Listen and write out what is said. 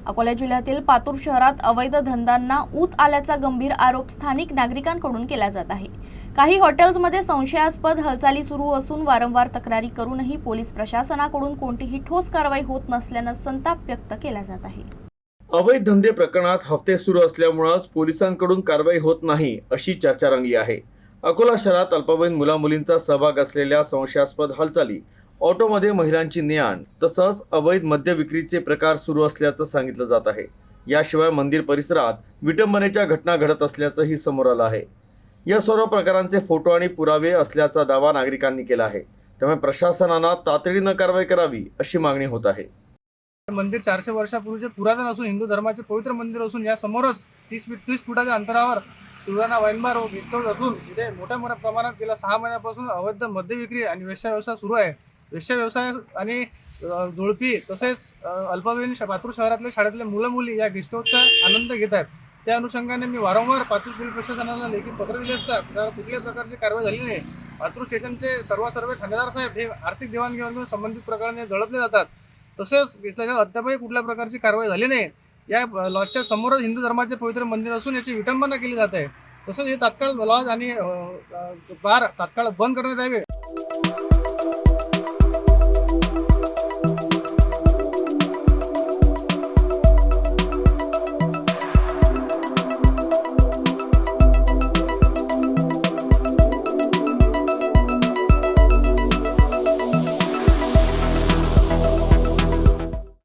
अकोला जिल्ह्यातील पातूर शहरात अवैध धंद्यांना ऊत आल्याचा गंभीर आरोप स्थानिक नागरिकांकडून केला जात आहे। काही हॉटेल्समध्ये संशयास्पद हालचाली सुरू असून वारंवार तक्रारी करूनही पोलीस प्रशासनाकडून कोणतीही ठोस कारवाई होत नसल्याने संताप व्यक्त केला जात आहे। अवैध धंदे प्रकरणात हफ्ते सुरू असल्यामुळेच पोलिसांकडून कारवाई होत नाही अशी चर्चा रंगली आहे। अकोला शहरात अल्पवयीन मुला-मुलींचा सहभाग असलेल्या संशयास्पद हालचाली, ऑटोमध्ये महिलांची ने-आण तसंच अवैध मद्य विक्रीचे प्रकार सुरू असल्याचं सांगितलं जात आहे। याशिवाय मंदिर परिसरात विटंबनेच्या घटना घडत असल्याचंही समोर आलं आहे। या सर्व प्रकारांचे फोटो आणि पुरावे असल्याचा दावा नागरिकांनी केला आहे। त्यामुळे प्रशासनानं तातडीनं कारवाई करावी अशी मागणी होत आहे। मंदिर 400 वर्षापूर्वीचे पुरातन असून हिंदू धर्माचे पवित्र मंदिर असून या समोरच 30 फुटाच्या अंतरावर सुराणा वाईन बार व गेस्ट हाऊस असून इथे मोठ्या प्रमाणात गेल्या 6 महिन्यापासून अवैध मद्य विक्री आणि वेश्या व्यवसाय सुरू आहे। वेश्या व्यवसाय आणि जोडपी तसेच अल्पवयीन पातूर शहरातले शाळेतले मुलं मुली या गेस्ट हाऊसचा आनंद घेत आहेत। त्या अनुषंगाने मी वारंवार पातूर पोलीस प्रशासनाला लेखी पत्र दिले असता त्यावर कुठल्याही प्रकारची कारवाई झाली नाही। पातूर स्टेशनचे सर्व ठाणेदार साहेब हे आर्थिक देवाणघेवाण संबंधित प्रकरणे दडपले जातात। तसेच त्याच्यावर अद्यापही कुठल्या प्रकारची कारवाई झाली नाही। या लॉजच्या समोरच हिंदू धर्माचे पवित्र मंदिर असून याची विटंबना केली जात आहे। तसंच हे तात्काळ लॉज आणि बार तात्काळ बंद करण्यात यावे।